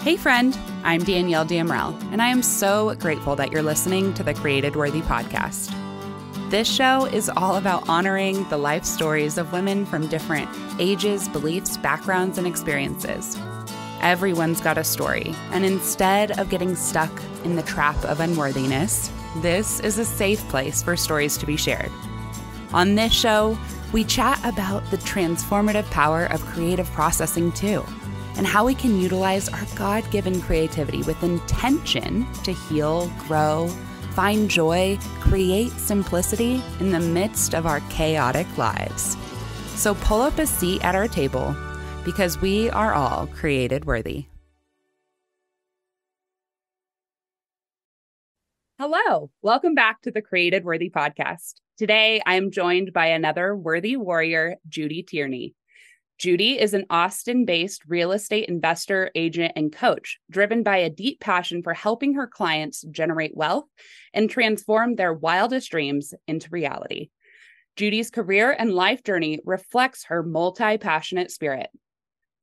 Hey friend, I'm Danielle Damrell, and I am so grateful that you're listening to the Created Worthy podcast. This show is all about honoring the life stories of women from different ages, beliefs, backgrounds, and experiences. Everyone's got a story, and instead of getting stuck in the trap of unworthiness, this is a safe place for stories to be shared. On this show, we chat about the transformative power of creative processing too, and how we can utilize our God-given creativity with intention to heal, grow, find joy, create simplicity in the midst of our chaotic lives. So pull up a seat at our table because we are all created worthy. Hello, welcome back to the Created Worthy podcast. Today, I am joined by another worthy warrior, Judy Tierney. Judy is an Austin-based real estate investor, agent, and coach, driven by a deep passion for helping her clients generate wealth and transform their wildest dreams into reality. Judy's career and life journey reflects her multi-passionate spirit.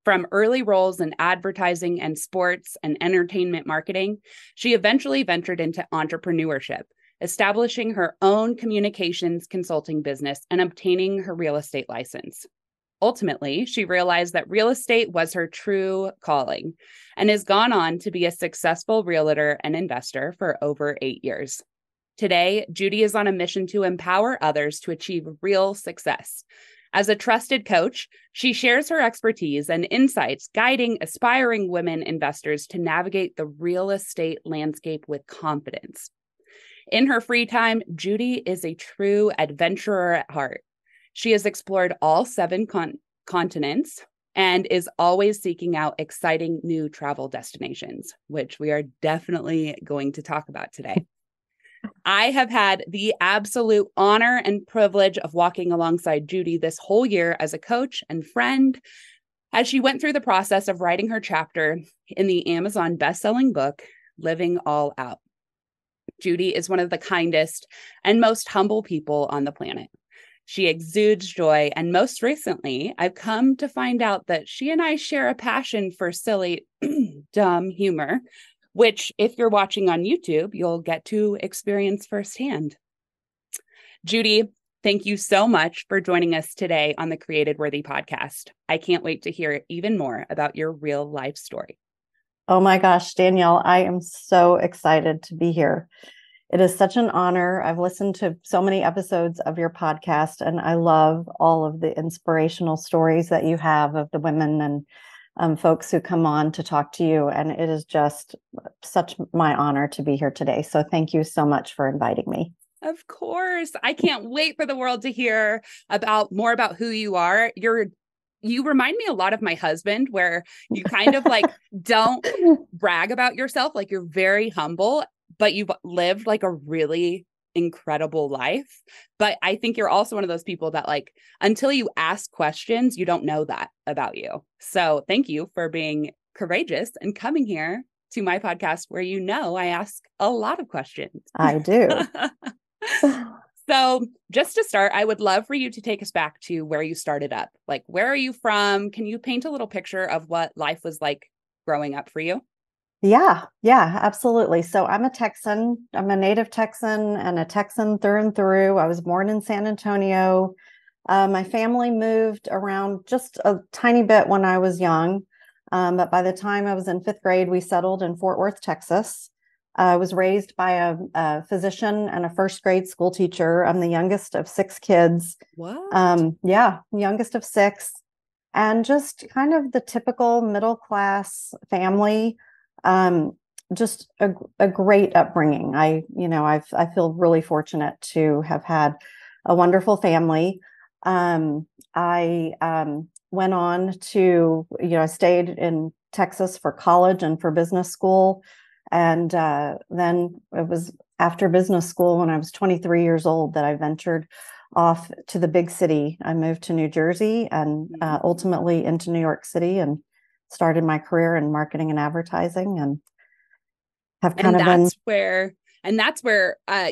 From early roles in advertising and sports and entertainment marketing, she eventually ventured into entrepreneurship, establishing her own communications consulting business and obtaining her real estate license. Ultimately, she realized that real estate was her true calling and has gone on to be a successful realtor and investor for over 8 years. Today, Judy is on a mission to empower others to achieve real success. As a trusted coach, she shares her expertise and insights, guiding aspiring women investors to navigate the real estate landscape with confidence. In her free time, Judy is a true adventurer at heart. She has explored all 7 continents and is always seeking out exciting new travel destinations, which we are definitely going to talk about today. I have had the absolute honor and privilege of walking alongside Judy this whole year as a coach and friend as she went through the process of writing her chapter in the Amazon best-selling book, Living All Out. Judy is one of the kindest and most humble people on the planet. She exudes joy, and most recently, I've come to find out that she and I share a passion for silly, dumb humor, which, if you're watching on YouTube, you'll get to experience firsthand. Judy, thank you so much for joining us today on the Created Worthy podcast. I can't wait to hear even more about your real life story. Oh my gosh, Danielle, I am so excited to be here. It is such an honor. I've listened to so many episodes of your podcast, and I love all of the inspirational stories that you have of the women and folks who come on to talk to you. And it is just such my honor to be here today. So thank you so much for inviting me. Of course. I can't wait for the world to hear more about who you are. You remind me a lot of my husband, where you kind of like don't brag about yourself. Like, you're very humble, but you've lived like a really incredible life. But I think you're also one of those people that, like, until you ask questions, you don't know that about you. So thank you for being courageous and coming here to my podcast, where I ask a lot of questions. I do. So just to start, I would love for you to take us back to where you started up. Like, where are you from? Can you paint a little picture of what life was like growing up for you? Yeah, absolutely. So I'm a Texan. I'm a native Texan and a Texan through and through. I was born in San Antonio. My family moved around just a tiny bit when I was young. But by the time I was in 5th grade, we settled in Fort Worth, Texas. I was raised by a physician and a 1st grade school teacher. I'm the youngest of 6 kids. What? Youngest of 6. And just kind of the typical middle class family. Just a great upbringing. I feel really fortunate to have had a wonderful family. I went on to, I stayed in Texas for college and for business school. And then it was after business school, when I was 23 years old, that I ventured off to the big city. I moved to New Jersey and ultimately into New York City, and started my career in marketing and advertising, and have kind of been where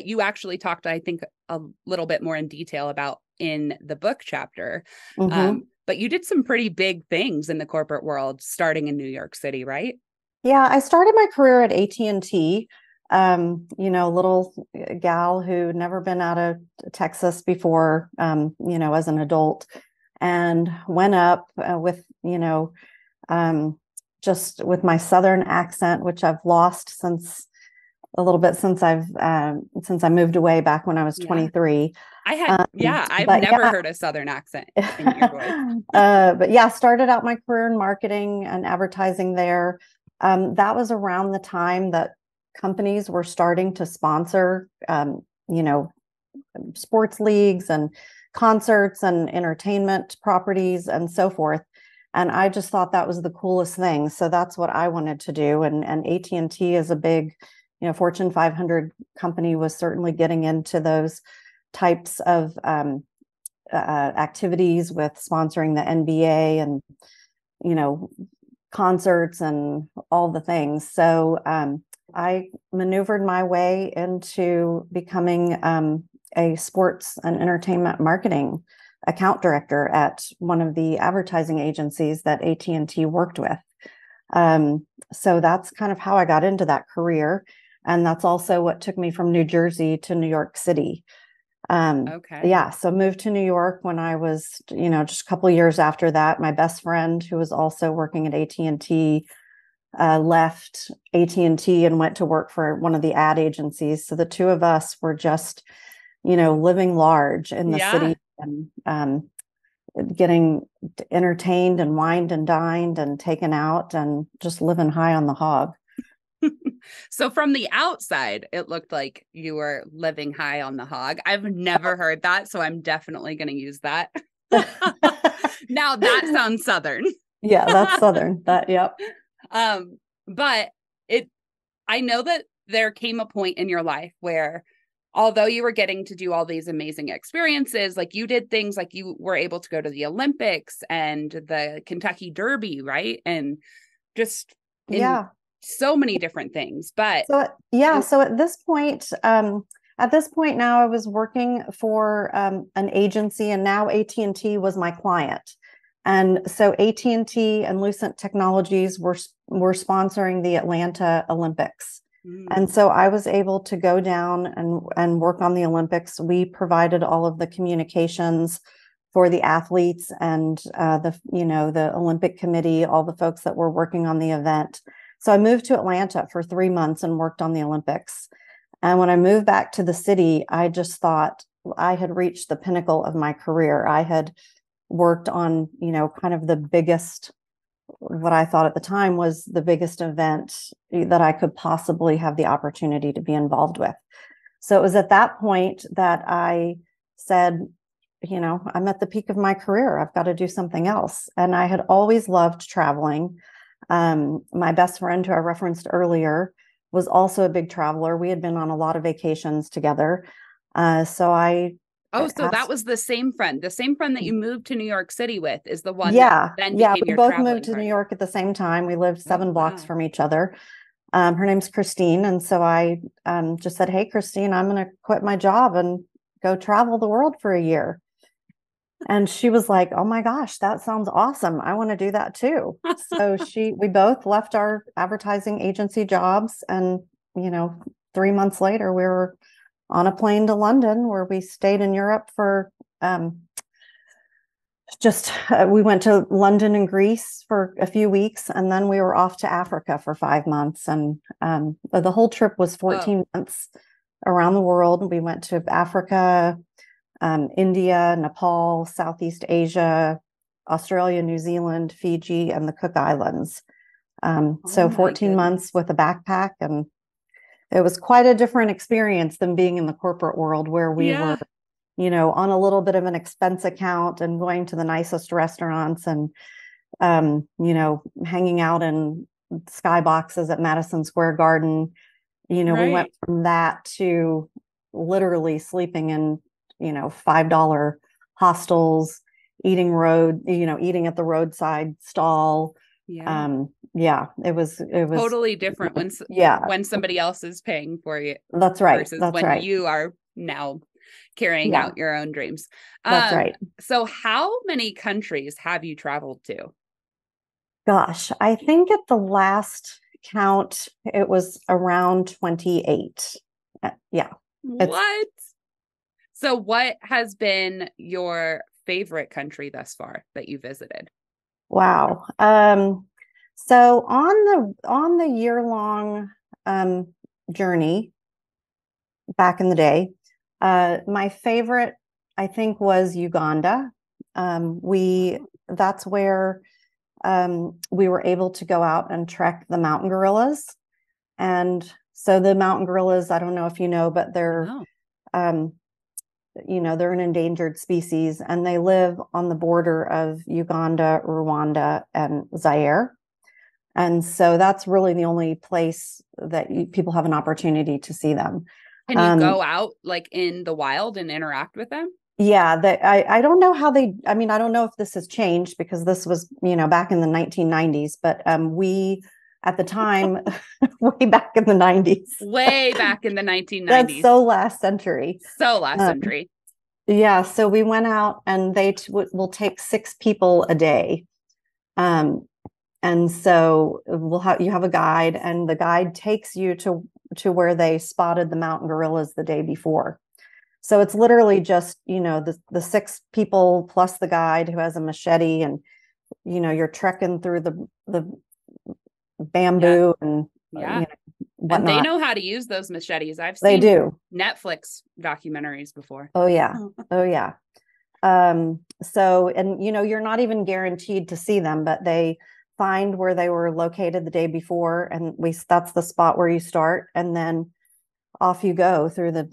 you actually talked, I think, a little bit more in detail about in the book chapter. But you did some pretty big things in the corporate world starting in New York City, right? Yeah, I started my career at AT&T. Little gal who never been out of Texas before, as an adult, and went up with, um, just with my Southern accent, which I've lost since a little bit since I moved away back when I was Yeah. 23. I've But never yeah, heard a Southern accent in your voice. but yeah, started out my career in marketing and advertising there. That was around the time that companies were starting to sponsor, sports leagues and concerts and entertainment properties and so forth. And I just thought that was the coolest thing. So that's what I wanted to do. And AT&T is a big, Fortune 500 company, was certainly getting into those types of activities with sponsoring the NBA and, you know, concerts and all the things. So I maneuvered my way into becoming a sports and entertainment marketing account director at one of the advertising agencies that AT&T worked with. So that's kind of how I got into that career. And that's also what took me from New Jersey to New York City. Okay. Yeah, so moved to New York when I was, just a couple of years after that. My best friend, who was also working at AT&T, left AT&T and went to work for one of the ad agencies. So the two of us were just, living large in the Yeah. city and getting entertained and wined and dined and taken out and just living high on the hog. So from the outside, it looked like you were living high on the hog. I've never heard that, so I'm definitely going to use that. Now that sounds Southern. Yeah, that's Southern. Yep. But I know that there came a point in your life where, although you were getting to do all these amazing experiences, like you did things like you were able to go to the Olympics and the Kentucky Derby, right? And just in Yeah. so many different things. But So at this point now, I was working for an agency, and now AT&T was my client. And so AT&T and Lucent Technologies were sponsoring the Atlanta Olympics. And so I was able to go down and work on the Olympics. We provided all of the communications for the athletes and the Olympic committee, all the folks that were working on the event. So I moved to Atlanta for 3 months and worked on the Olympics. And when I moved back to the city, I just thought I had reached the pinnacle of my career. I had worked on, kind of the biggest, what I thought at the time was the biggest event that I could possibly have the opportunity to be involved with. So it was at that point that I said, I'm at the peak of my career. I've got to do something else. And I had always loved traveling. My best friend, who I referenced earlier, was also a big traveler. We had been on a lot of vacations together. So I so that was the same friend. The same friend that you moved to New York City with is the one that Yeah, then yeah. became We your both moved traveling to New partner. York at the same time. We lived Oh, 7 blocks wow. from each other. Her name's Christine. And so I just said, "Hey, Christine, I'm going to quit my job and go travel the world for a year." And she was like, "Oh my gosh, that sounds awesome. I want to do that too." So we both left our advertising agency jobs. And, 3 months later, we were on a plane to London, where we stayed in Europe for we went to London and Greece for a few weeks, and then we were off to Africa for 5 months. And the whole trip was 14 months around the world. We went to Africa, India, Nepal, Southeast Asia, Australia, New Zealand, Fiji, and the Cook Islands. So 14 months with a backpack, and it was quite a different experience than being in the corporate world, where we were, on a little bit of an expense account and going to the nicest restaurants and, hanging out in skyboxes at Madison Square Garden. We went from that to literally sleeping in, $5 hostels, eating at the roadside stall. It was totally different when somebody else is paying for you. That's right. Versus when you are now carrying out your own dreams. That's right. So how many countries have you traveled to? Gosh, I think at the last count, it was around 28. Yeah. What? So what has been your favorite country thus far that you visited? Wow. So on the year-long journey back in the day, my favorite, I think, was Uganda. That's where we were able to go out and trek the mountain gorillas. And so the mountain gorillas, I don't know if you know, but they're they're an endangered species, and they live on the border of Uganda, Rwanda, and Zaire. And so that's really the only place that people have an opportunity to see them. Can you go out like in the wild and interact with them? Yeah, I don't know how I don't know if this has changed, because this was, back in the 1990s, but we, at the time, way back in the 90s. Way back in the 1990s. That's so last century. So last century. Yeah, so we went out, and they will take 6 people a day. And so you have a guide, and the guide takes you to where they spotted the mountain gorillas the day before. So it's literally just, the 6 people plus the guide who has a machete, and, you're trekking through the bamboo and whatnot. And they know how to use those machetes. They do Netflix documentaries before. Oh yeah. Oh yeah. So, and you're not even guaranteed to see them, but they find where they were located the day before, and that's the spot where you start, and then off you go through the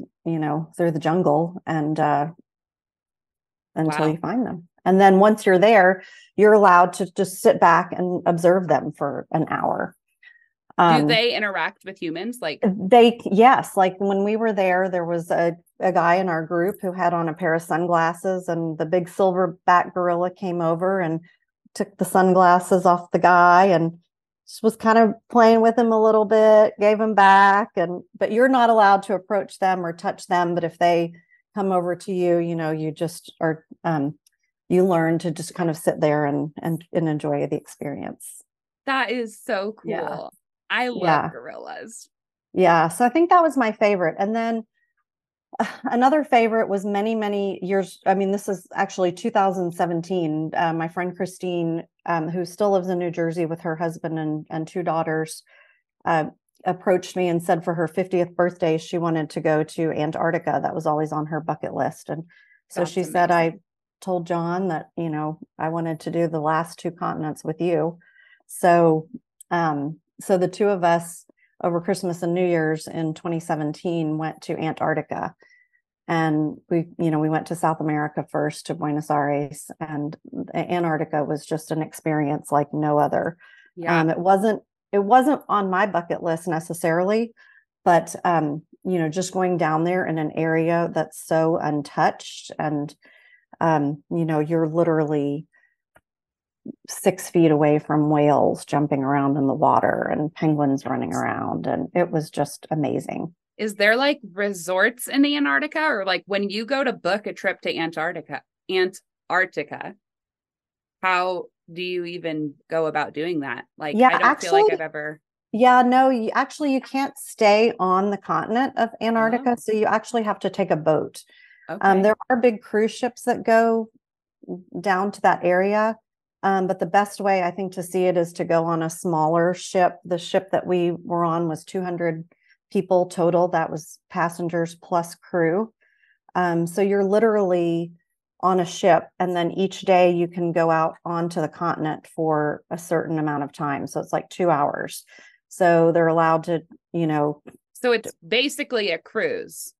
jungle, and until you find them. And then once you're there, you're allowed to just sit back and observe them for an hour. Do they interact with humans? Yes. Like when we were there was a guy in our group who had on a pair of sunglasses, and the big silverback gorilla came over and took the sunglasses off the guy, and just was kind of playing with him a little bit, gave him back. But you're not allowed to approach them or touch them. But if they come over to you, you just are, you learn to just kind of sit there and enjoy the experience. That is so cool. Yeah. I love gorillas. Yeah. So I think that was my favorite. And then another favorite was many, many years. I mean, this is actually 2017. My friend Christine, who still lives in New Jersey with her husband and 2 daughters, approached me and said for her 50th birthday, she wanted to go to Antarctica. That was always on her bucket list. And so she said, I told John that, I wanted to do the last 2 continents with you. So, so the 2 of us over Christmas and New Year's in 2017 went to Antarctica, and we went to South America first, to Buenos Aires, and Antarctica was just an experience like no other. Yeah. It wasn't on my bucket list necessarily, but just going down there in an area that's so untouched, and you're literally 6 feet away from whales jumping around in the water and penguins running around. And it was just amazing. Is there like resorts in Antarctica, or like when you go to book a trip to Antarctica, how do you even go about doing that? Like, I don't feel like I've ever. Yeah, no, you can't stay on the continent of Antarctica. So you actually have to take a boat. Okay. There are big cruise ships that go down to that area. But the best way, I think, to see it is to go on a smaller ship. The ship that we were on was 200 people total. That was passengers plus crew. So you're literally on a ship, and then each day you can go out onto the continent for a certain amount of time. So it's like 2 hours. So they're allowed to, So it's basically a cruise.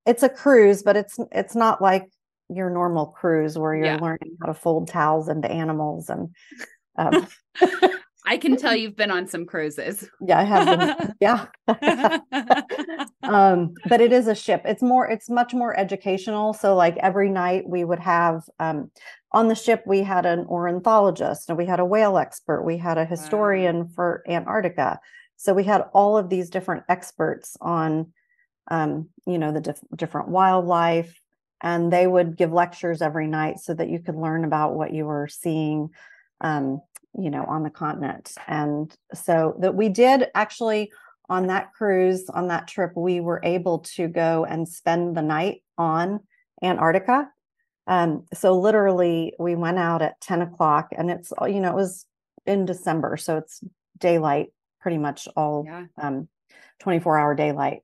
It's a cruise, but it's not like your normal cruise where you're learning how to fold towels into animals. And I can tell you've been on some cruises. Yeah, I have been. Yeah. But it is a ship. It's much more educational. So like every night we would have, on the ship, we had an ornithologist, and we had a whale expert. We had a historian for Antarctica. So we had all of these different experts on, the different wildlife, and they would give lectures every night so that you could learn about what you were seeing. on the continent. And so that we did actually on that cruise, on that trip, we were able to go and spend the night on Antarctica. So literally we went out at 10 o'clock and it was in December. So it's daylight pretty much all 24-hour daylight.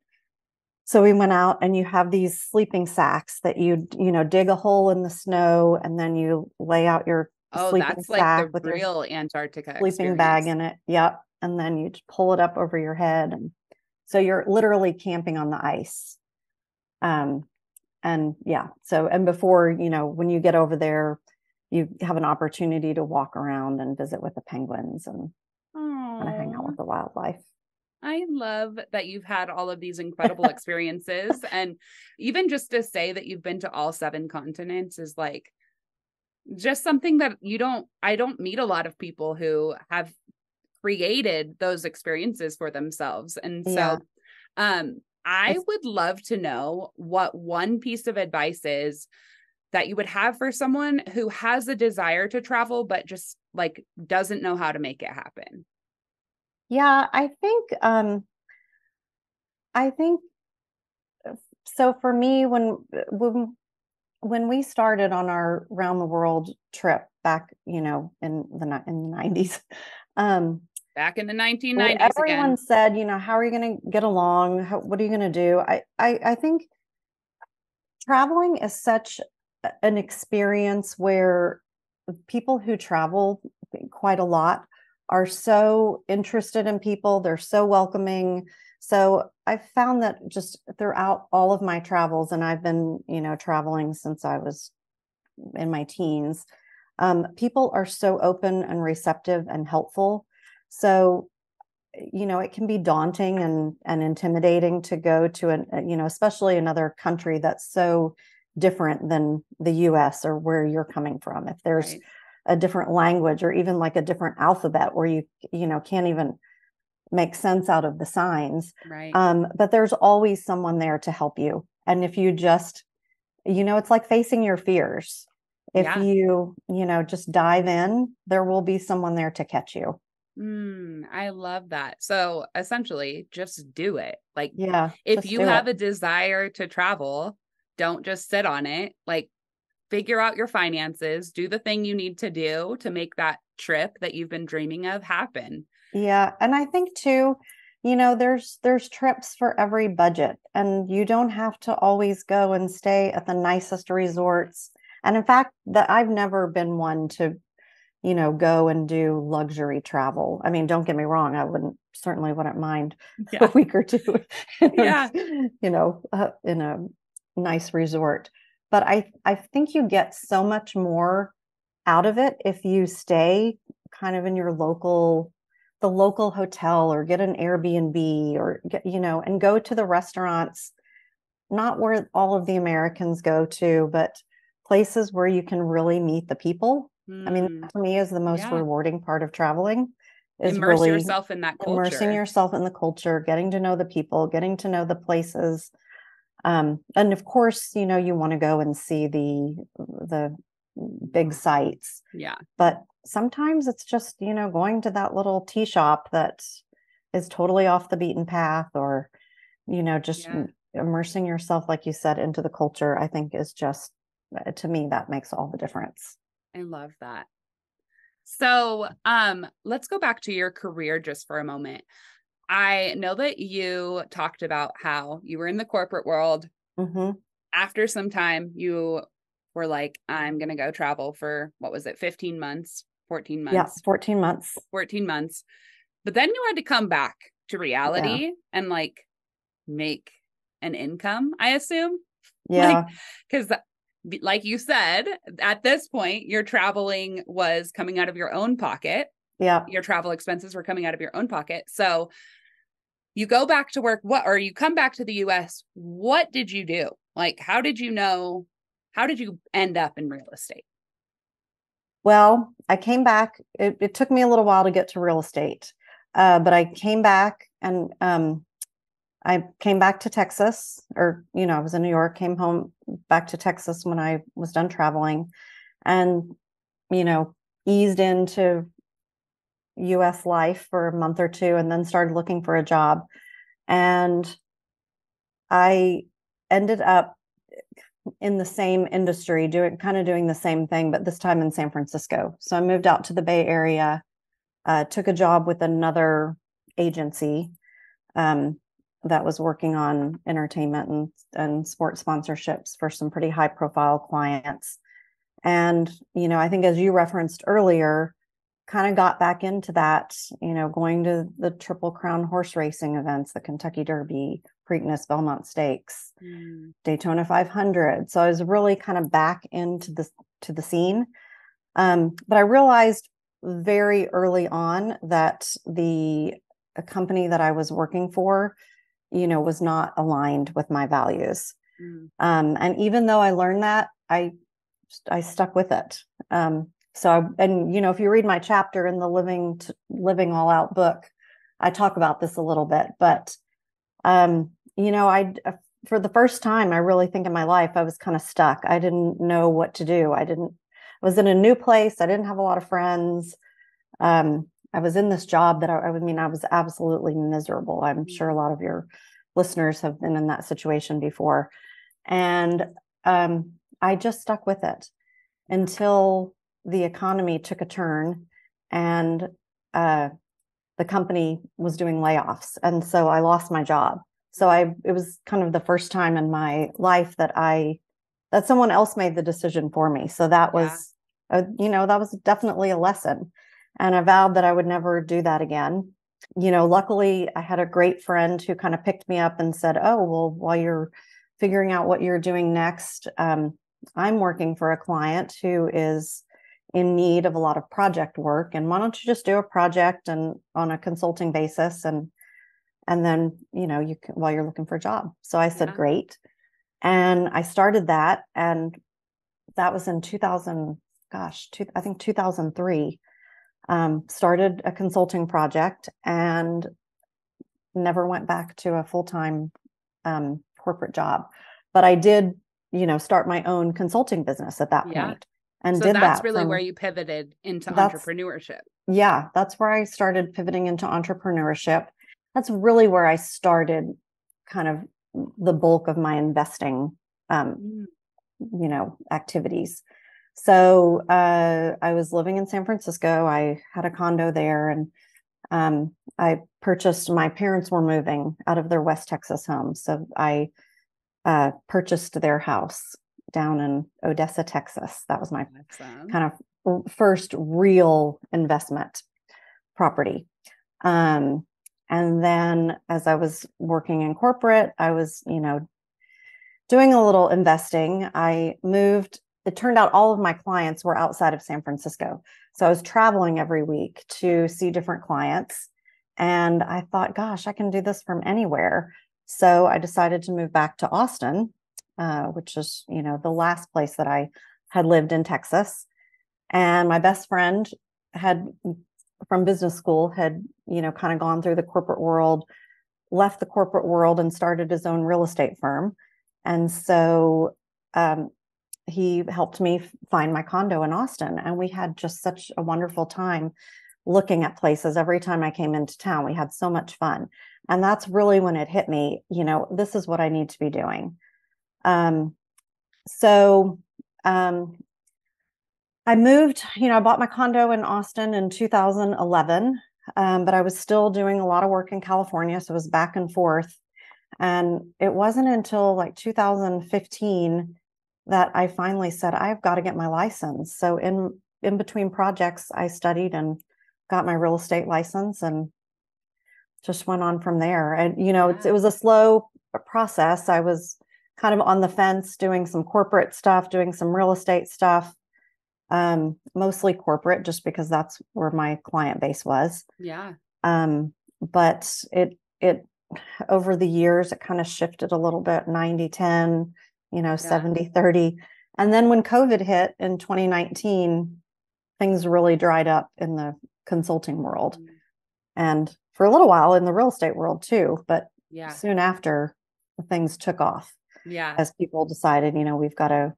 So we went out and you have these sleeping sacks that you dig a hole in the snow and then you lay out your sleeping sack like the real Antarctica sleeping experience. Bag in it. Yep. And then you pull it up over your head. And so you're literally camping on the ice. And before, when you get over there, you have an opportunity to walk around and visit with the penguins and kind of hang out with the wildlife. I love that you've had all of these incredible experiences. And even just to say that you've been to all 7 continents is like just something that I don't meet a lot of people who have created those experiences for themselves. And so, I would love to know what one piece of advice is that you would have for someone who has a desire to travel, but just like doesn't know how to make it happen. Yeah, I think so. For me, when we started on our round the world trip back, in the 90s, back in the 1990s, everyone said, how are you going to get along? What are you going to do? I think traveling is such an experience where people who travel quite a lot are so interested in people. They're so welcoming. So I've found that just throughout all of my travels, and I've been, traveling since I was in my teens, people are so open and receptive and helpful. So, it can be daunting and intimidating to go to especially another country that's so different than the US or where you're coming from. If there's a different language or even like a different alphabet where you can't even make sense out of the signs. Right. But there's always someone there to help you. And if you just, it's like facing your fears. If you just dive in, there will be someone there to catch you. I love that. So essentially just do it. Like, if you have a desire to travel, don't just sit on it. Like, figure out your finances, do the thing you need to do to make that trip that you've been dreaming of happen. Yeah. And I think too, there's trips for every budget, and you don't have to always go and stay at the nicest resorts. And in fact, I've never been one to, go and do luxury travel. I mean, don't get me wrong. I certainly wouldn't mind a week or two, in a nice resort. But I think you get so much more out of it if you stay kind of in the local hotel or get an Airbnb or and go to the restaurants, not where all of the Americans go to, but places where you can really meet the people. I mean, that to me is the most rewarding part of traveling, is immerse yourself in that culture. Immersing yourself in the culture, getting to know the people, getting to know the places. And of course, you want to go and see the big sites. Yeah. But sometimes it's just, going to that little tea shop that is totally off the beaten path, or, just immersing yourself, like you said, into the culture, I think is just, to me, that makes all the difference. I love that. So, let's go back to your career just for a moment. I know that you talked about how you were in the corporate world. Mm-hmm. After some time, you were like, I'm going to go travel for, what was it, 15 months, 14 months? Yeah, 14 months. 14 months. But then you had to come back to reality and like make an income, I assume. Yeah. Because like you said, at this point, your traveling was coming out of your own pocket. Yeah. Your travel expenses were coming out of your own pocket. So you go back to work, or you come back to the US. What did you do? Like, how did you end up in real estate? Well, I came back. It took me a little while to get to real estate. But I came back and I came back to Texas, or, I was in New York, came home back to Texas when I was done traveling, and, eased into US life for a month or two and then started looking for a job. And I ended up in the same industry, doing the same thing, but this time in San Francisco. So I moved out to the Bay Area, took a job with another agency that was working on entertainment and sports sponsorships for some pretty high profile clients. And, I think as you referenced earlier, kind of got back into that, going to the Triple Crown horse racing events, the Kentucky Derby, Preakness, Belmont Stakes, Daytona 500. So I was really kind of back into the scene. But I realized very early on that the company that I was working for, was not aligned with my values. And even though I learned that, I stuck with it. If you read my chapter in the Living All Out book, I talk about this a little bit, but, for the first time, I really think in my life, I was kind of stuck. I didn't know what to do. I was in a new place. I didn't have a lot of friends. I was in this job that I was absolutely miserable. I'm sure a lot of your listeners have been in that situation before. And, I just stuck with it until the economy took a turn and the company was doing layoffs. And so I lost my job. So it was kind of the first time in my life that someone else made the decision for me. So that was, that was definitely a lesson. And I vowed that I would never do that again. Luckily I had a great friend who kind of picked me up and said, oh, well, while you're figuring out what you're doing next, I'm working for a client who is in need of a lot of project work. And why don't you just do a project and on a consulting basis and then, you can, while you're looking for a job. So I said, great. And I started that. And that was in 2003, started a consulting project and never went back to a full-time corporate job. But I did, start my own consulting business at that point. And so that's really where you pivoted into entrepreneurship. Yeah, that's where I started pivoting into entrepreneurship. That's really where I started kind of the bulk of my investing, activities. So I was living in San Francisco. I had a condo there, and I purchased. My parents were moving out of their West Texas home, so I purchased their house down in Odessa, Texas. That was my kind of first real investment property. And then as I was working in corporate, I was, doing a little investing. I moved. It turned out all of my clients were outside of San Francisco. So I was traveling every week to see different clients. And I thought, gosh, I can do this from anywhere. So I decided to move back to Austin, which is, the last place that I had lived in Texas. And my best friend from business school had, kind of gone through the corporate world, left the corporate world and started his own real estate firm. And so he helped me find my condo in Austin. And we had just such a wonderful time looking at places. Every time I came into town, we had so much fun. And that's really when it hit me, this is what I need to be doing. I moved, I bought my condo in Austin in 2011, but I was still doing a lot of work in California. So it was back and forth. And it wasn't until like 2015 that I finally said, I've got to get my license. So in between projects, I studied and got my real estate license and just went on from there. And, it was a slow process. I was kind of on the fence, doing some corporate stuff, doing some real estate stuff, mostly corporate, just because that's where my client base was. Yeah. But it over the years, it kind of shifted a little bit, 90-10, 70-30. And then when COVID hit in 2019, things really dried up in the consulting world. And for a little while in the real estate world too, but soon after, things took off. Yeah. As people decided, we've got to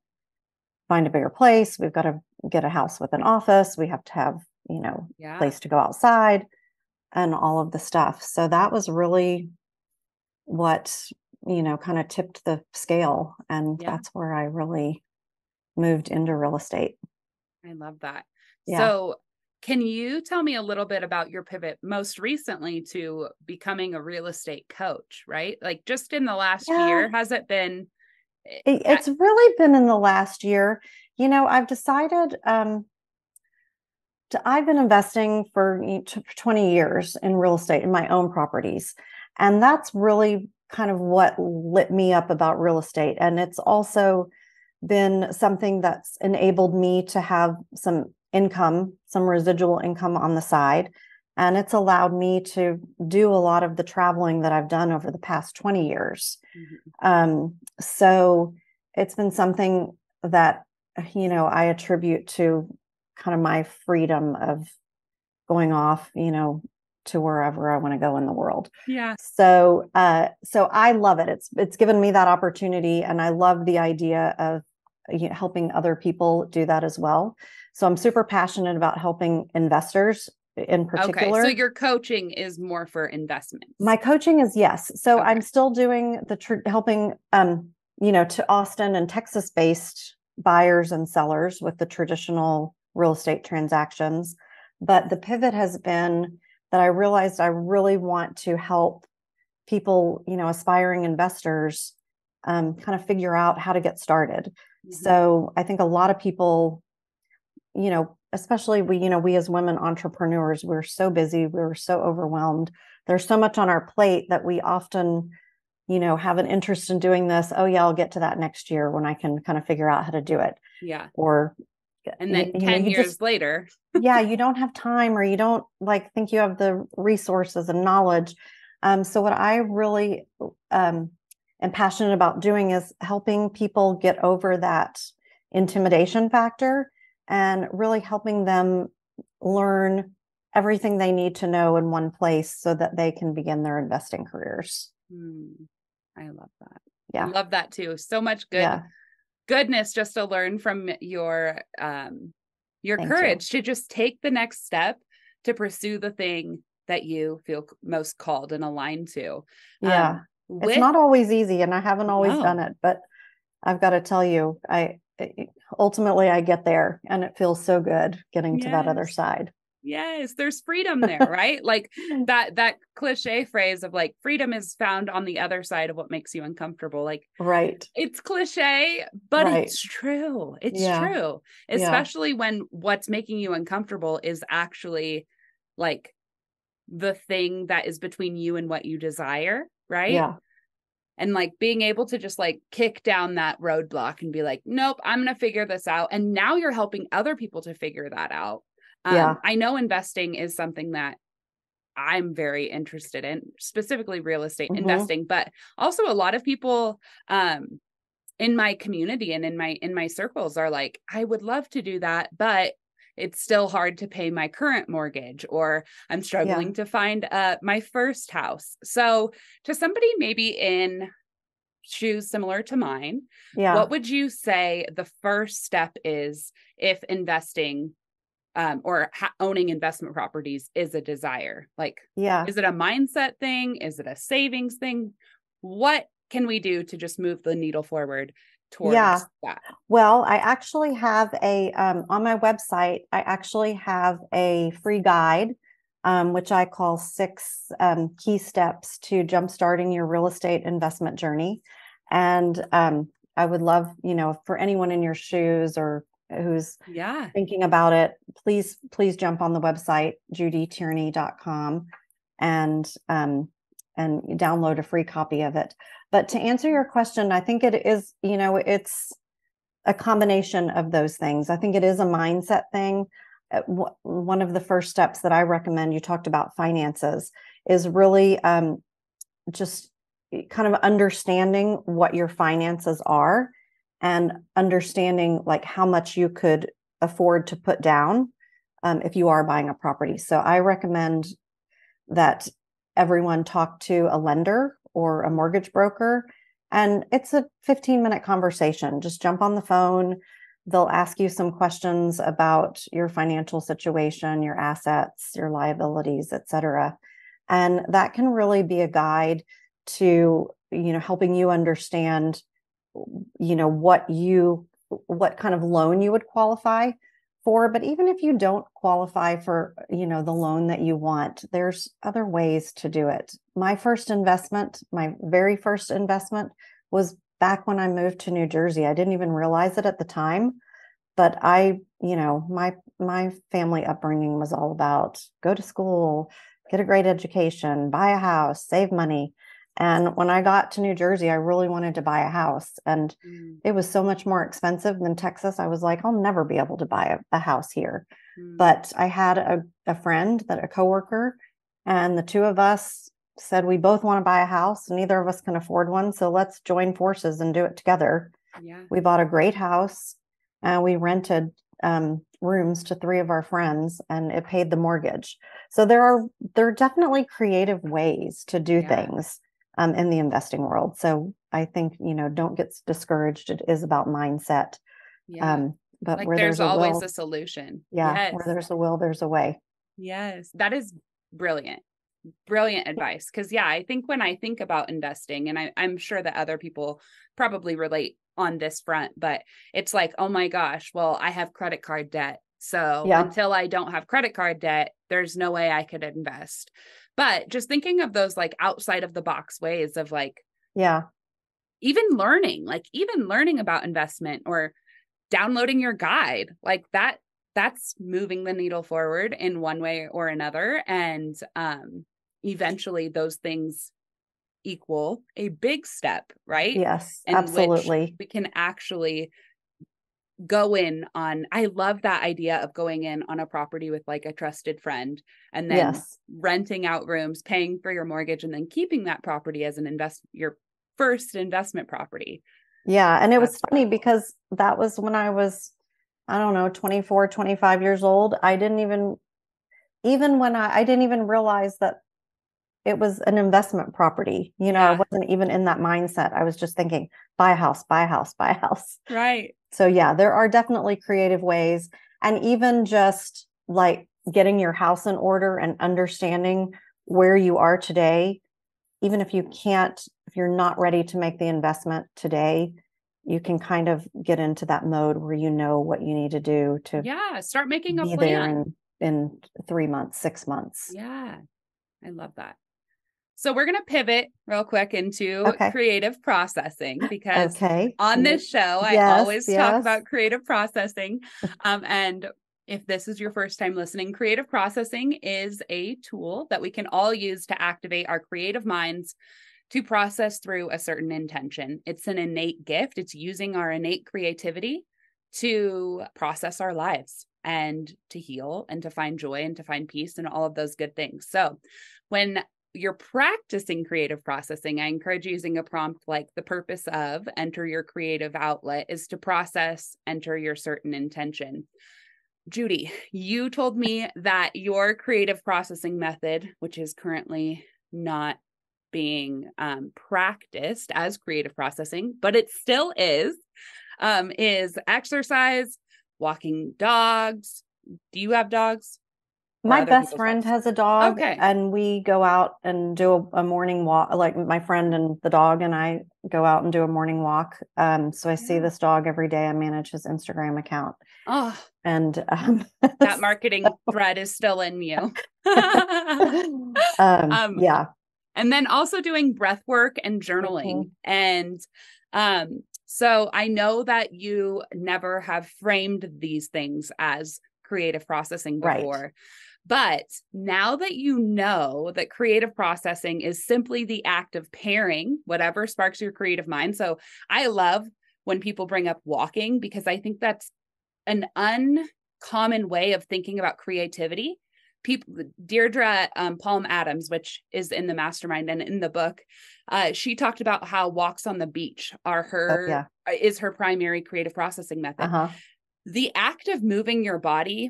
find a bigger place. We've got to get a house with an office. We have to have Yeah. place to go outside and all of the stuff. So that was really what, kind of tipped the scale. And Yeah. that's where I really moved into real estate. I love that. Yeah. So, can you tell me a little bit about your pivot most recently to becoming a real estate coach, right? Like just in the last Yeah. year, has it been? It's really been in the last year. I've decided I've been investing for 20 years in real estate in my own properties. And that's really kind of what lit me up about real estate. And it's also been something that's enabled me to have some income, some residual income on the side. And it's allowed me to do a lot of the traveling that I've done over the past 20 years. So it's been something that, I attribute to kind of my freedom of going off, to wherever I want to go in the world. Yeah. So I love it. It's given me that opportunity, and I love the idea of helping other people do that as well. So I'm super passionate about helping investors in particular. Okay, so your coaching is more for investments. My coaching is yes. So Okay. I'm still doing helping to Austin and Texas based buyers and sellers with the traditional real estate transactions. But the pivot has been that I realized I really want to help people, aspiring investors, kind of figure out how to get started. So I think a lot of people, especially we as women entrepreneurs, we're so busy, we're so overwhelmed. There's so much on our plate that we often, have an interest in doing this. Oh yeah, I'll get to that next year when I can kind of figure out how to do it. Yeah. Or and then 10 years later. Yeah, you don't have time, or you don't think you have the resources and knowledge. So what I really am passionate about doing is helping people get over that intimidation factor and really helping them learn everything they need to know in one place so that they can begin their investing careers. I love that. Yeah. I love that too. So much goodness just to learn from your courage to just take the next step to pursue the thing that you feel most called and aligned to. Yeah. It's not always easy, and I haven't always done it, but I've got to tell you, ultimately I get there, and it feels so good getting to that other side. Yes, there's freedom there, right? Like that cliche phrase of like freedom is found on the other side of what makes you uncomfortable. Like, right. It's cliche, but it's true. It's true, especially when what's making you uncomfortable is actually like the thing that is between you and what you desire, right? Yeah. And like being able to just like kick down that roadblock and be like, nope, I'm going to figure this out. And now you're helping other people to figure that out. I know investing is something that I'm very interested in, specifically real estate investing, but also a lot of people in my community and in my circles are like, I would love to do that, but it's still hard to pay my current mortgage, or I'm struggling to find my first house. So to somebody maybe in shoes similar to mine, what would you say the first step is if investing or owning investment properties is a desire? Like, is it a mindset thing? Is it a savings thing? What can we do to just move the needle forward towards that? Well, I actually have on my website, I actually have a free guide, which I call 6 key steps to jumpstarting your real estate investment journey. And I would love, for anyone in your shoes or who's thinking about it, please jump on the website, judytierney.com, and download a free copy of it. But to answer your question, I think it is, it's a combination of those things. I think it is a mindset thing. One of the first steps that I recommend, you talked about finances, is really just kind of understanding what your finances are and understanding like how much you could afford to put down if you are buying a property. So I recommend that everyone talk to a lender or a mortgage broker, and it's a 15-minute conversation. Just jump on the phone, they'll ask you some questions about your financial situation, your assets, your liabilities, et cetera. And that can really be a guide to, helping you understand, what kind of loan you would qualify for. But even if you don't qualify for, the loan that you want, there's other ways to do it. My very first investment was back when I moved to New Jersey. I didn't even realize it at the time, but my family upbringing was all about go to school, get a great education, buy a house, save money. And when I got to New Jersey, I really wanted to buy a house, and it was so much more expensive than Texas. I was like, I'll never be able to buy a house here. But I had a friend, a coworker, and the two of us said, we both want to buy a house. Neither of us can afford one. So let's join forces and do it together. Yeah. We bought a great house, and we rented rooms to three of our friends, and it paid the mortgage. So there are definitely creative ways to do things in the investing world. So I think, don't get discouraged. It is about mindset. But like where there's always will, a solution. Where there's a will, there's a way. Yes. That is brilliant. Brilliant advice. Because I think when I think about investing, and I'm sure that other people probably relate on this front, but it's like, oh my gosh, well, I have credit card debt. So until I don't have credit card debt, there's no way I could invest. But just thinking of those like outside of the box ways of like, even learning about investment or downloading your guide like that's moving the needle forward in one way or another. And eventually those things equal a big step, right? Yes, in absolutely. which we can actually go in on. I love that idea of going in on a property with like a trusted friend and then renting out rooms, paying for your mortgage, and then keeping that property as your first investment property. Yeah. And it was funny because that was when I was, I don't know, 24, 25 years old. I didn't even I didn't even realize that it was an investment property. I wasn't even in that mindset. I was just thinking, buy a house, buy a house, buy a house. Right. So there are definitely creative ways. And even just like getting your house in order and understanding where you are today, even if if you're not ready to make the investment today, you can kind of get into that mode where you know what you need to do to start making a be plan there in 3 months, 6 months. Yeah. I love that. So we're going to pivot real quick into creative processing because on this show, I always talk about creative processing. And if this is your first time listening, creative processing is a tool that we can all use to activate our creative minds to process through a certain intention. It's an innate gift. It's using our innate creativity to process our lives and to heal and to find joy and to find peace and all of those good things. So when you're practicing creative processing, I encourage using a prompt like the purpose of enter your creative outlet is to process, enter your certain intention. Judy, you told me that your creative processing method, which is currently not being practiced as creative processing, but it still is exercise, walking dogs. Do you have dogs? My best friend has a dog, and we go out and do a morning walk. Like my friend and the dog and I go out and do a morning walk. So I see this dog every day. I manage his Instagram account. Oh, and that marketing thread is still in you. Yeah. And then also doing breath work and journaling. And so I know that you never have framed these things as creative processing before. But now that you know that creative processing is simply the act of pairing whatever sparks your creative mind. So I love when people bring up walking because I think that's an uncommon way of thinking about creativity. Deirdre Palm Adams, which is in the mastermind and in the book, she talked about how walks on the beach is her primary creative processing method. The act of moving your body,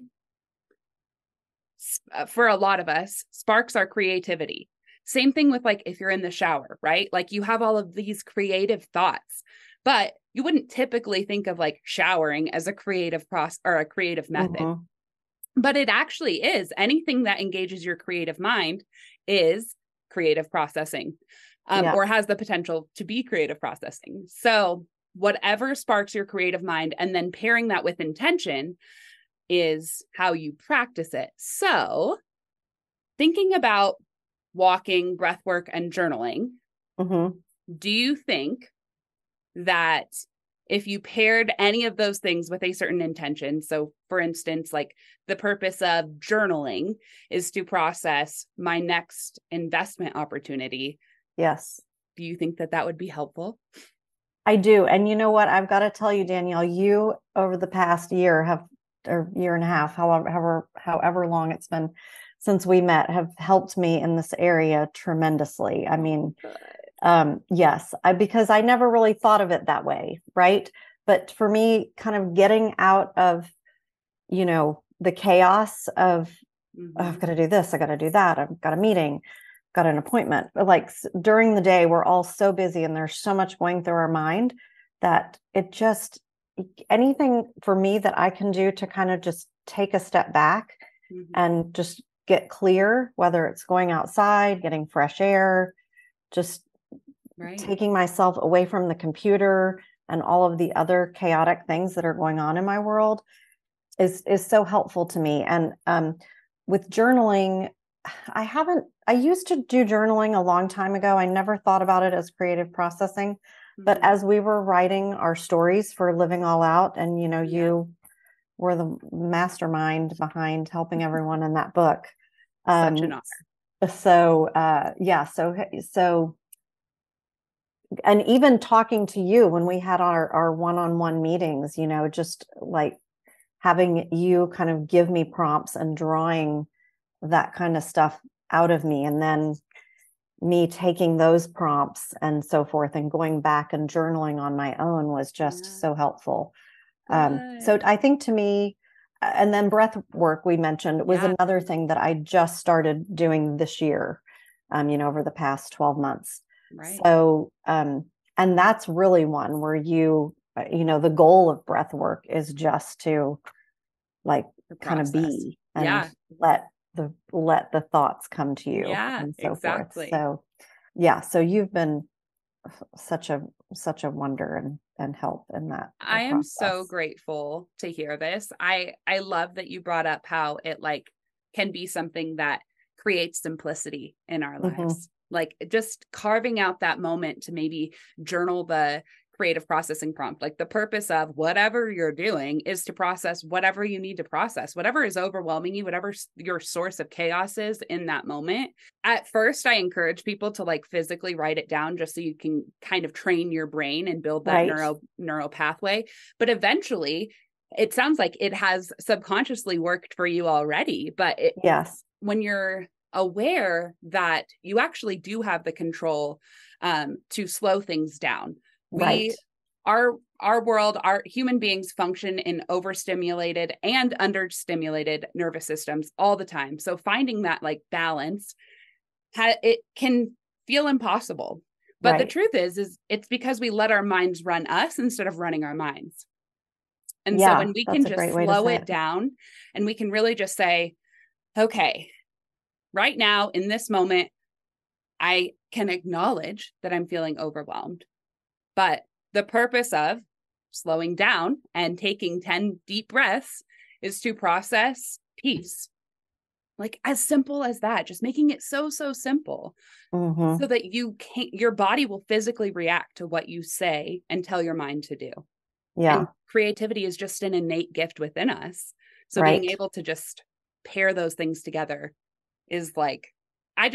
for a lot of us, sparks our creativity. Same thing with like if you're in the shower, right? Like you have all of these creative thoughts, but you wouldn't typically think of like showering as a creative process or a creative method. Mm-hmm. But it actually is. Anything that engages your creative mind is creative processing, or has the potential to be creative processing. So whatever sparks your creative mind, and then pairing that with intention is how you practice it. So thinking about walking, breath work, and journaling, mm-hmm. do you think that if you paired any of those things with a certain intention, so for instance, like the purpose of journaling is to process my next investment opportunity. Yes. Do you think that that would be helpful? I do. And you know what? I've got to tell you, Danielle, you over the past year or year and a half, however long it's been since we met, have helped me in this area tremendously. I mean, yes, because I never really thought of it that way. Right. But for me, kind of getting out of, the chaos of, mm-hmm. oh, I've got to do this, I got to do that, I've got a meeting, got an appointment. But like during the day, we're all so busy and there's so much going through our mind that it just, anything for me that I can do to kind of just take a step back, mm-hmm. and just get clear, whether it's going outside, getting fresh air, just taking myself away from the computer and all of the other chaotic things that are going on in my world is so helpful to me. And with journaling, I used to do journaling a long time ago. I never thought about it as creative processing, mm-hmm. but as we were writing our stories for Living All Out, and you were the mastermind behind helping everyone in that book. Such an honor. So, and even talking to you when we had our one-on-one meetings, just like having you kind of give me prompts and drawing that kind of stuff out of me, and then me taking those prompts and so forth and going back and journaling on my own was just so helpful. So I think to me, and then breath work we mentioned was another thing that I just started doing this year, over the past 12 months. Right. So, and that's really one where the goal of breath work is just to like kind of be and let the thoughts come to you and so forth. So, so you've been such a wonder and help in that. I am so grateful to hear this. I love that you brought up how it like can be something that creates simplicity in our lives. Mm-hmm. Like just carving out that moment to maybe journal the creative processing prompt. Like the purpose of whatever you're doing is to process whatever you need to process, whatever is overwhelming you, whatever your source of chaos is in that moment. At first, I encourage people to like physically write it down just so you can kind of train your brain and build that neural pathway. But eventually, it sounds like it has subconsciously worked for you already. But when you're aware that you actually do have the control to slow things down. Our world, our human beings function in overstimulated and understimulated nervous systems all the time. So finding that like balance, it can feel impossible. But the truth is it's because we let our minds run us instead of running our minds. And so when we can just slow it down and we can really just say, okay, right now in this moment, I can acknowledge that I'm feeling overwhelmed. But the purpose of slowing down and taking 10 deep breaths is to process peace. Like as simple as that, just making it so simple, mm-hmm. so that your body will physically react to what you say and tell your mind to do. Yeah. And creativity is just an innate gift within us. So being able to just pair those things together is like, I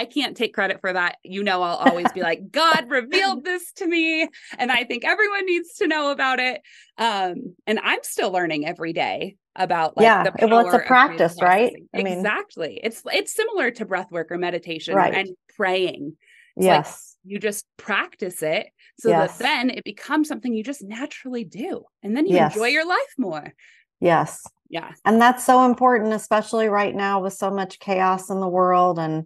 can't take credit for that. I'll always be like, God revealed this to me. And I think everyone needs to know about it. And I'm still learning every day about like the power well, it's a practice, right? Exactly. It's similar to breath work or meditation and praying. It's like you just practice it so that then it becomes something you just naturally do. And then you enjoy your life more. Yes. Yeah. And that's so important, especially right now with so much chaos in the world. And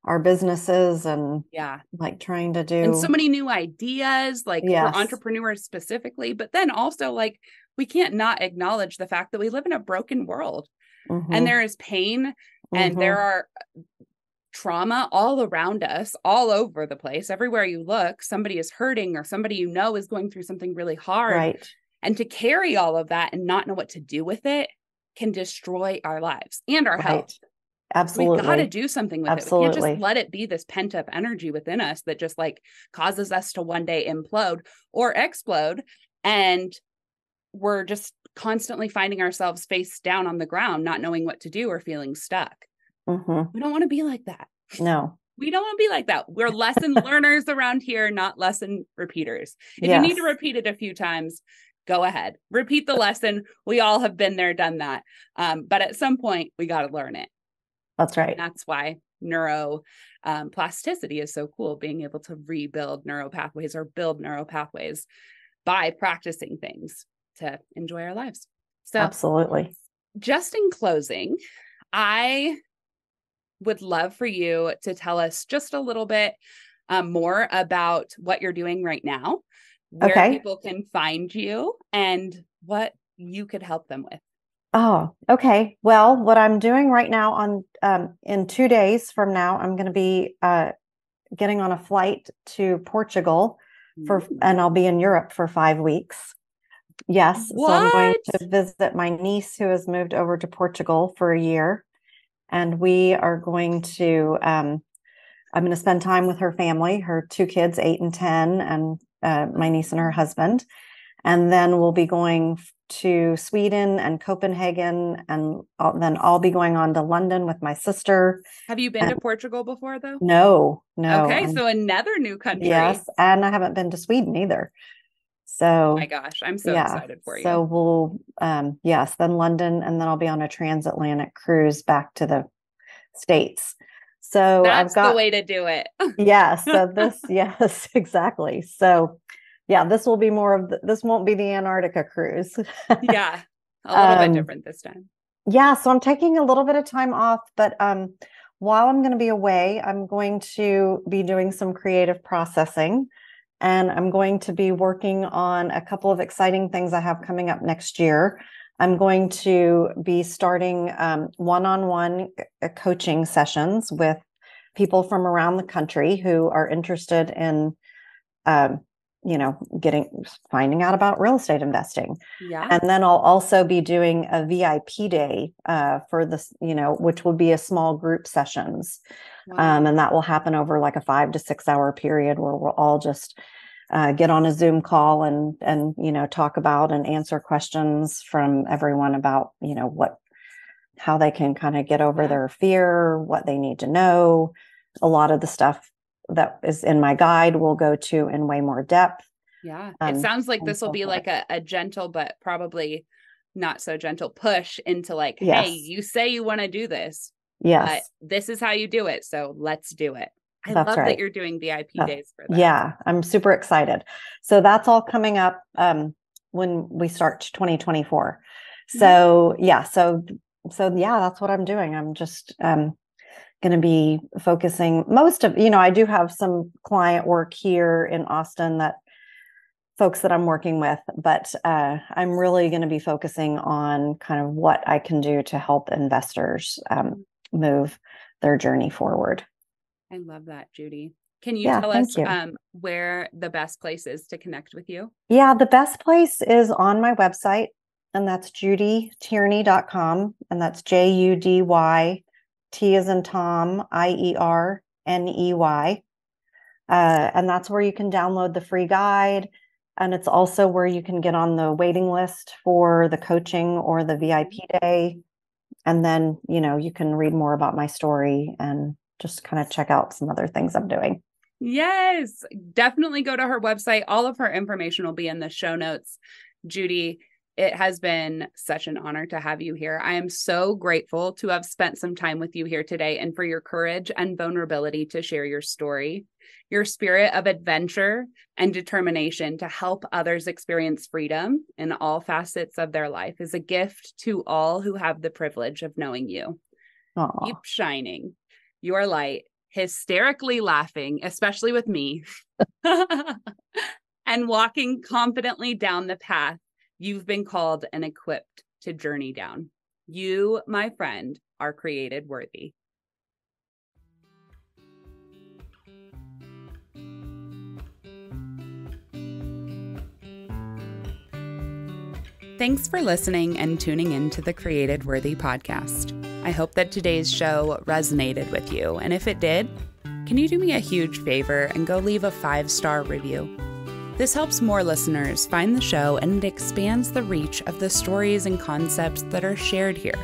our businesses and Yeah. like trying to And so do. many new ideas, like for Yes. entrepreneurs specifically, but then also like we can't not acknowledge the fact that we live in a broken world and Mm-hmm. there is pain and there Mm-hmm. are trauma all around us, all over the place. Everywhere you look, somebody is hurting or somebody you know is going through something really hard. Right. And to carry all of that and not know what to do with it can destroy our lives and our health. Right. So we got to Absolutely. do something with it. We can't just Absolutely. let it be this pent up energy within us that just like causes us to one day implode or explode. And we're just constantly finding ourselves face down on the ground, not knowing what to do or feeling stuck. Mm-hmm. We don't want to be like that. No. We don't want to be like that. We're lesson learners around here, not lesson repeaters. If you need to Yes. repeat it a few times, go ahead. Repeat the lesson. We all have been there, done that. But at some point, we got to learn it. That's And right. that's why neuroplasticity is so cool, being able to rebuild neural pathways or build neural pathways by practicing things to enjoy our lives. So, Absolutely. just in closing, I would love for you to tell us just a little bit more about what you're doing right now, where Okay. people can find you, and what you could help them with. Oh, okay. Well, what I'm doing right now on in 2 days from now, I'm going to be getting on a flight to Portugal and I'll be in Europe for 5 weeks. Yes. So I'm going What? to visit my niece who has moved over to Portugal for a year. And we are going to, I'm going to spend time with her family, her 2 kids, 8 and 10, and my niece and her husband. And then we'll be going to Sweden and Copenhagen. And then I'll be going on to London with my sister. Have you been to Portugal before, though? No, Okay, no. so another new country. Yes. And I haven't been to Sweden either. Oh my So gosh, I'm so yeah. excited for So you. we'll, yes, then London, and then I'll be on a transatlantic cruise back to the States. So I've That's the got, way to do it. yes. So this, yes, exactly. So yeah, this will be more of this won't be the Antarctica cruise. Yeah, a little bit different this time. Yeah, so I'm taking a little bit of time off, but while I'm going to be away, I'm going to be doing some creative processing, and I'm going to be working on a couple of exciting things I have coming up next year. I'm going to be starting one-on-one coaching sessions with people from around the country who are interested in um, finding out about real estate investing. Yeah. And then I'll also be doing a VIP day for this, which will be a small group sessions. Wow. And that will happen over like a 5 to 6 hour period where we'll all just get on a Zoom call and talk about and answer questions from everyone about, how they can kind of get over their fear, what they need to know. A lot of the stuff that is in my guide will go to in way more depth. Yeah. It sounds like this will be like a gentle, but probably not so gentle push into like, hey, Yes. you say you want to do this, but Yes. this is how you do it. So let's do it. I That's love right. that you're doing VIP days for that. Yeah, I'm super excited. So that's all coming up when we start 2024. So yeah, so yeah, that's what I'm doing. I'm just going to be focusing most of, I do have some client work here in Austin that folks that I'm working with, but I'm really going to be focusing on kind of what I can do to help investors move their journey forward. I love that, Judy. Can you tell us where the best place is to connect with you? Yeah, the best place is on my website, and that's judytierney.com, and that's JUDY, T as in Tom, IERNEY. And that's where you can download the free guide. And it's also where you can get on the waiting list for the coaching or the VIP day. And then, you can read more about my story and just kind of check out some other things I'm doing. Yes, definitely go to her website. All of her information will be in the show notes. Judy, it has been such an honor to have you here. I am so grateful to have spent some time with you here today and for your courage and vulnerability to share your story. Your spirit of adventure and determination to help others experience freedom in all facets of their life is a gift to all who have the privilege of knowing you. Aww. Keep shining your light hysterically laughing, especially with me, and walking confidently down the path you've been called and equipped to journey down. You, my friend, are created worthy. Thanks for listening and tuning in to the Created Worthy podcast. I hope that today's show resonated with you, and if it did, can you do me a huge favor and go leave a 5-star review? This helps more listeners find the show, and it expands the reach of the stories and concepts that are shared here.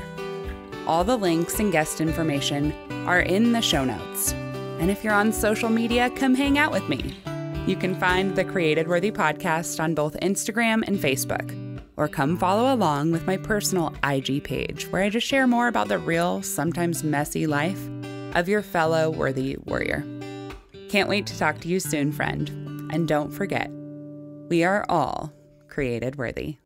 All the links and guest information are in the show notes. And if you're on social media, come hang out with me. You can find the Created Worthy podcast on both Instagram and Facebook, or come follow along with my personal IG page, where I just share more about the real, sometimes messy life of your fellow worthy warrior. Can't wait to talk to you soon, friend. And don't forget, we are all created worthy.